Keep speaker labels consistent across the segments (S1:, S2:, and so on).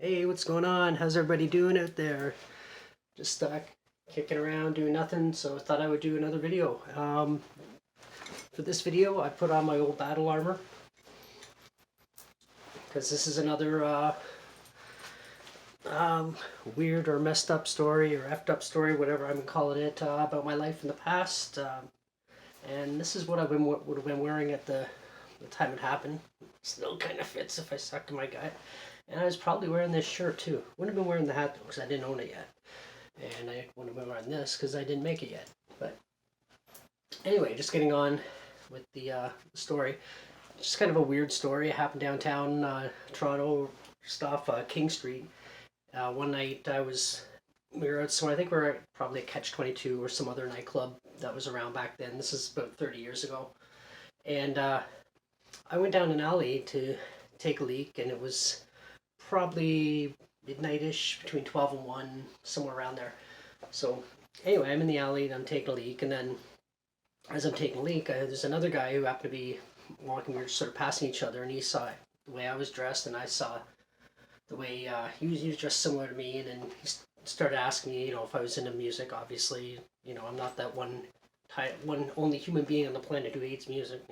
S1: Hey, what's going on? How's everybody doing out there? Just kicking around doing nothing, so I thought I would do another video. For this video, I put on my old battle armor because this is another weird or messed up story or effed up story, whatever I'm calling it, about my life in the past. And this is what would have been wearing at the time it happened. Still kind of fits if I suck in my gut. And I was probably wearing this shirt too. Wouldn't have been wearing the hat though, because I didn't own it yet. And I wouldn't have been wearing this because I didn't make it yet. But anyway, just getting on with the story. Just kind of a weird story. It happened downtown Toronto, just off King Street. One night we were out somewhere. I think we were probably at Catch 22 or some other nightclub that was around back then. This is about 30 years ago. And I went down an alley to take a leak, and it was probably midnight-ish, between 12 and 1, somewhere around there. So anyway, I'm in the alley and I'm taking a leak, and then as I'm taking a leak, there's another guy who happened to be walking. We were sort of passing each other, and he saw the way I was dressed, and I saw the way he was dressed similar to me, and then he started asking me, if I was into music. Obviously, I'm not that one only human being on the planet who hates music,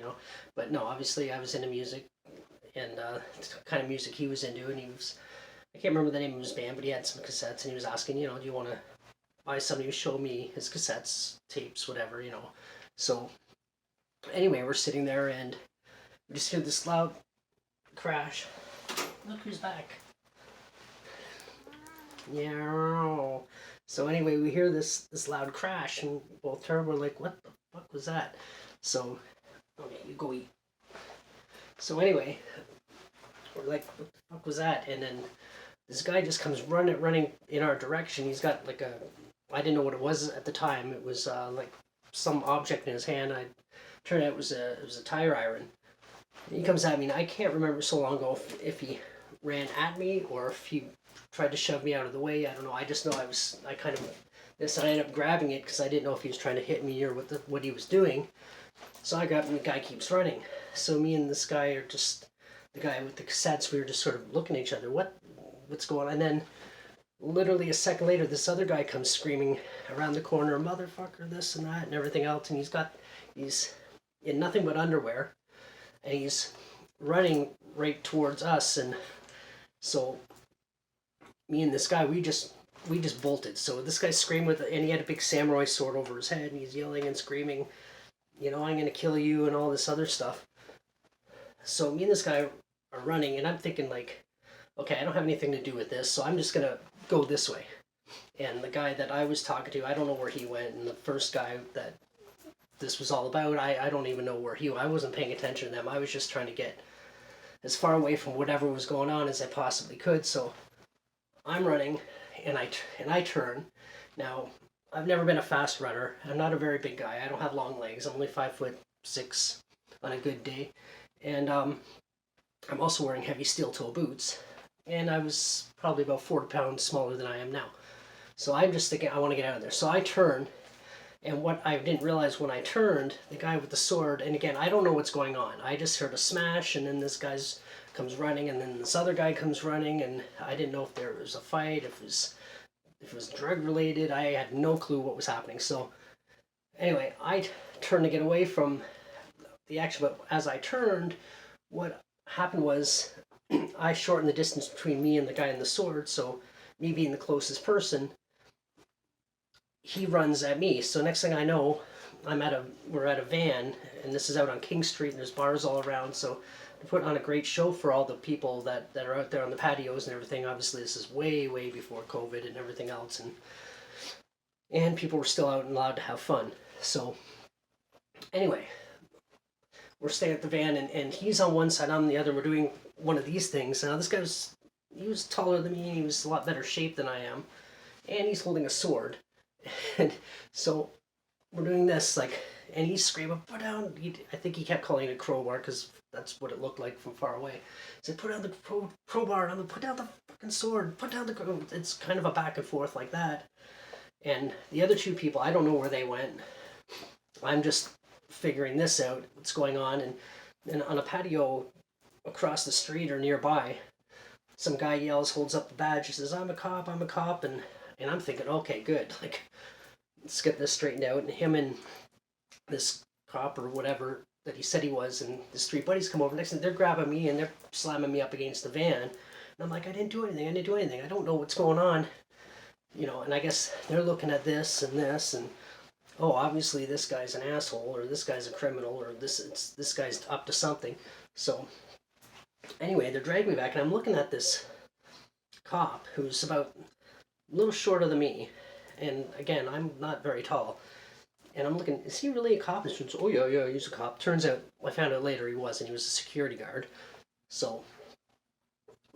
S1: but no, obviously I was into music, and the kind of music he was into, and I can't remember the name of his band, but he had some cassettes, and he was asking, do you want to buy somebody who show me his cassettes, tapes, whatever, So anyway, we're sitting there, and we just hear this loud crash. Look who's back. Yeah. So anyway, we hear this loud crash, and both turn. We're like, "What the fuck was that?" So, okay, you go eat. So anyway, we're like, "What the fuck was that?" And then this guy just comes running in our direction. He's got like I didn't know what it was at the time. It was like some object in his hand. Turned out it was a tire iron. And he comes at me, and I can't remember so long ago if he ran at me or if he tried to shove me out of the way. I don't know. I just know I ended up grabbing it because I didn't know if he was trying to hit me or what he was doing. So I grabbed him, and the guy keeps running. So me and this guy are just, the guy with the cassettes, we were just sort of looking at each other. What's going on? And then literally a second later, this other guy comes screaming around the corner, "Motherfucker, this and that," and everything else. And he's in nothing but underwear, and he's running right towards us. And so me and this guy, we just bolted. So this guy screamed and he had a big samurai sword over his head, and he's yelling and screaming, "I'm gonna kill you," and all this other stuff. So me and this guy are running, and I'm thinking like, okay, I don't have anything to do with this, so I'm just gonna go this way. And the guy that I was talking to, I don't know where he went, and the first guy that this was all about, I don't even know where I wasn't paying attention to them. I was just trying to get as far away from whatever was going on as I possibly could. So I'm running, and I turn. Now, I've never been a fast runner. I'm not a very big guy. I don't have long legs. I'm only 5'6" on a good day, and I'm also wearing heavy steel toe boots. And I was probably about 40 pounds smaller than I am now. So I'm just thinking, I want to get out of there. So I turn, and what I didn't realize when I turned, the guy with the sword, and again, I don't know what's going on. I just heard a smash, and then this guy comes running, and then this other guy comes running, and I didn't know if there was a fight, if it was drug related. I had no clue what was happening. So anyway, I turned to get away from the action, but as I turned, what happened was I shortened the distance between me and the guy in the sword. So me being the closest person, he runs at me. So next thing I know, we're at a van, and this is out on King Street, and there's bars all around. So they put on a great show for all the people that are out there on the patios and everything. Obviously, this is way, way before COVID and everything else, and people were still out and allowed to have fun. So anyway, we're staying at the van, and he's on one side, I'm on the other. We're doing one of these things. Now this guy he was taller than me. He was a lot better shape than I am, and he's holding a sword. And so we're doing this, and he's screaming, "Put down!" I think he kept calling it a crowbar because that's what it looked like from far away. He said, "Put down the crowbar," and I'm like, "Put down the fucking sword! Put down the." It's kind of a back and forth like that. And the other two people, I don't know where they went. I'm just figuring this out, what's going on, and on a patio across the street or nearby, some guy yells, holds up the badge, he says, I'm a cop, I'm a cop. And I'm thinking, okay, good. Like, let's get this straightened out. And him and this cop or whatever that he said he was, and his three buddies come over. Next thing, they're grabbing me and they're slamming me up against the van. And I'm like, I didn't do anything. I didn't do anything. I don't know what's going on. You know, and I guess they're looking at this, and oh, obviously this guy's an asshole, or this guy's a criminal, or this guy's up to something. So anyway, they're dragging me back, and I'm looking at this cop who's about a little shorter than me, and again, I'm not very tall. And I'm looking, is he really a cop? And she says, oh yeah, he's a cop. Turns out, I found out later he wasn't. He was a security guard. So,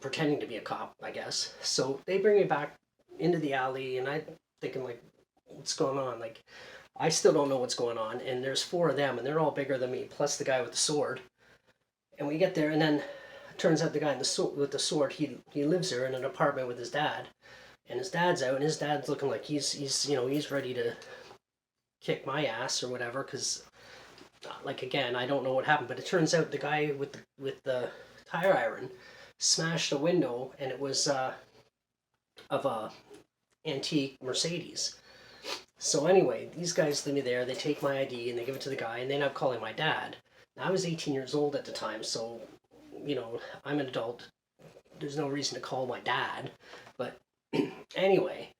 S1: pretending to be a cop, I guess. So they bring me back into the alley, and I'm thinking, like, what's going on? Like, I still don't know what's going on. And there's four of them, and they're all bigger than me, plus the guy with the sword. And we get there, and then it turns out the guy with the sword, he lives there in an apartment with his dad. And his dad's out, and his dad's looking like he's ready to kick my ass or whatever, because like, again, I don't know what happened, but it turns out the guy with the tire iron smashed a window, and it was of a antique Mercedes. So anyway, these guys leave me there. They take my ID and they give it to the guy, and they end up calling my dad. Now, I was 18 years old at the time, so you know, I'm an adult. There's no reason to call my dad, but anyway,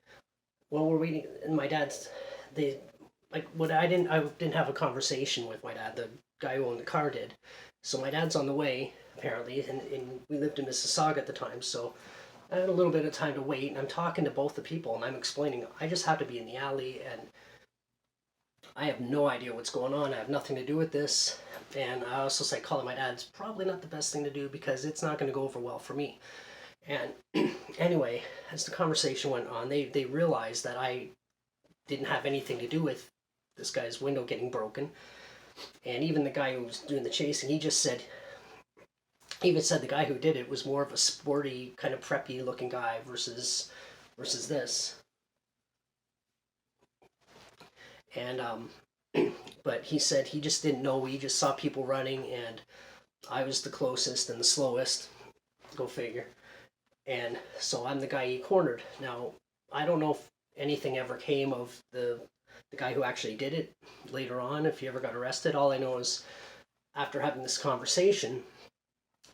S1: while we're waiting, and my dad's they like what I didn't have a conversation with my dad. The guy who owned the car did. So my dad's on the way apparently, and we lived in Mississauga at the time. So I had a little bit of time to wait, and I'm talking to both the people, and I'm explaining I just have to be in the alley, and I have no idea what's going on. I have nothing to do with this. And I also say calling my dad's probably not the best thing to do because it's not going to go over well for me. And anyway, as the conversation went on, they realized that I didn't have anything to do with this guy's window getting broken. And even the guy who was doing the chasing, he even said the guy who did it was more of a sporty, kind of preppy looking guy versus this. And but he said he just didn't know. He just saw people running, and I was the closest and the slowest. Go figure. And so I'm the guy he cornered. Now, I don't know if anything ever came of the guy who actually did it later on, if he ever got arrested. All I know is after having this conversation,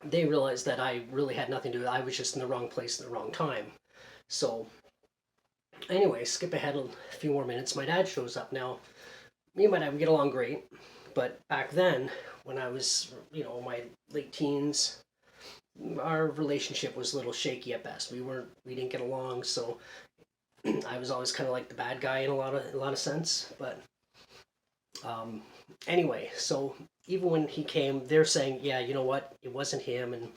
S1: they realized that I really had nothing to do with it. I was just in the wrong place at the wrong time. So anyway, skip ahead a few more minutes. My dad shows up. Now, me and my dad, we get along great. But back then, when I was, you know, my late teens, our relationship was a little shaky at best. We didn't get along, so I was always kind of like the bad guy in a lot of sense. But anyway, so even when he came, they're saying, yeah, you know what, it wasn't him, and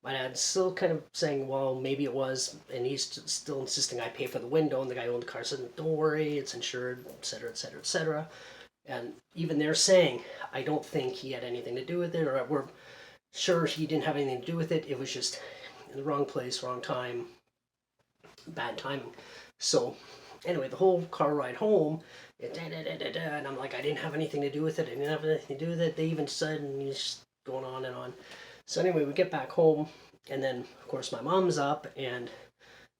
S1: my dad's still kind of saying, well, maybe it was, and he's still insisting I pay for the window, and the guy who owned the car said, don't worry, it's insured, etc., etc., etc. And even they're saying, I don't think he had anything to do with it, or we're sure he didn't have anything to do with it. It was just in the wrong place, wrong time, bad timing. So anyway, the whole car ride home, and I'm like, I didn't have anything to do with it. I didn't have anything to do with it. They even said, and he's just going on and on. So anyway, we get back home, and then of course my mom's up, and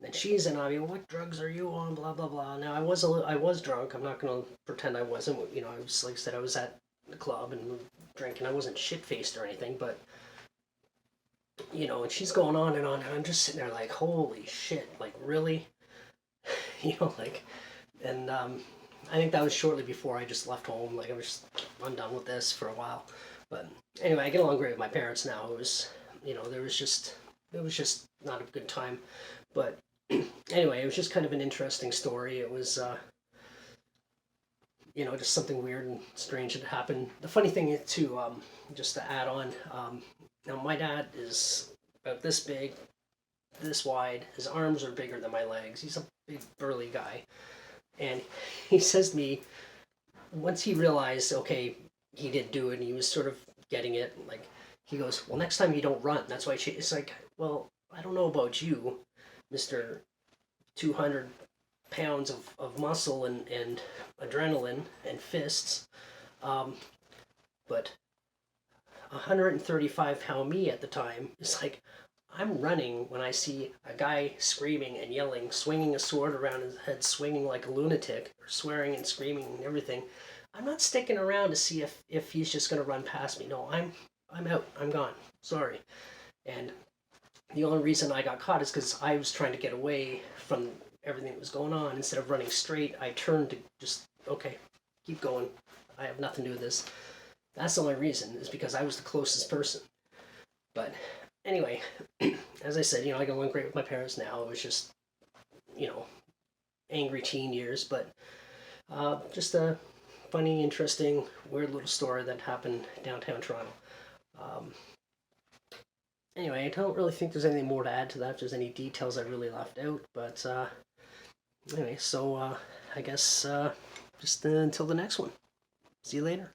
S1: then she's in. I mean, what drugs are you on? Blah blah blah. Now I was drunk. I'm not gonna pretend I wasn't. You know, I was, like I said, I was at the club and drinking. I wasn't shit faced or anything, but you know, and she's going on and on, and I'm just sitting there like, holy shit, like really, you know, like, and I think that was shortly before I just left home. Like I'm done with this for a while. But anyway, I get along great with my parents now. It was, you know, it was just not a good time. But anyway, it was just kind of an interesting story. It was, you know, just something weird and strange that happened. The funny thing is too, just to add on, now my dad is about this big, this wide. His arms are bigger than my legs. He's a big burly guy. And he says to me, once he realized, okay, he did do it and he was sort of getting it, like, he goes, well, next time you don't run. That's why it's like, well, I don't know about you, Mr. 200 pounds of muscle and adrenaline and fists, but 135-pound me at the time is like, I'm running when I see a guy screaming and yelling, swinging a sword around his head, swinging like a lunatic, or swearing and screaming and everything. I'm not sticking around to see if he's just going to run past me. No, I'm out. I'm gone. Sorry. And the only reason I got caught is because I was trying to get away from everything that was going on. Instead of running straight, I turned to just, okay, keep going. I have nothing to do with this. That's the only reason, is because I was the closest person. But anyway, as I said, I get along great with my parents now. It was just, you know, angry teen years, but just a funny, interesting, weird little story that happened downtown Toronto. Um, anyway, I don't really think there's anything more to add to that. If there's any details I really left out, but anyway, so I guess just until the next one. See you later.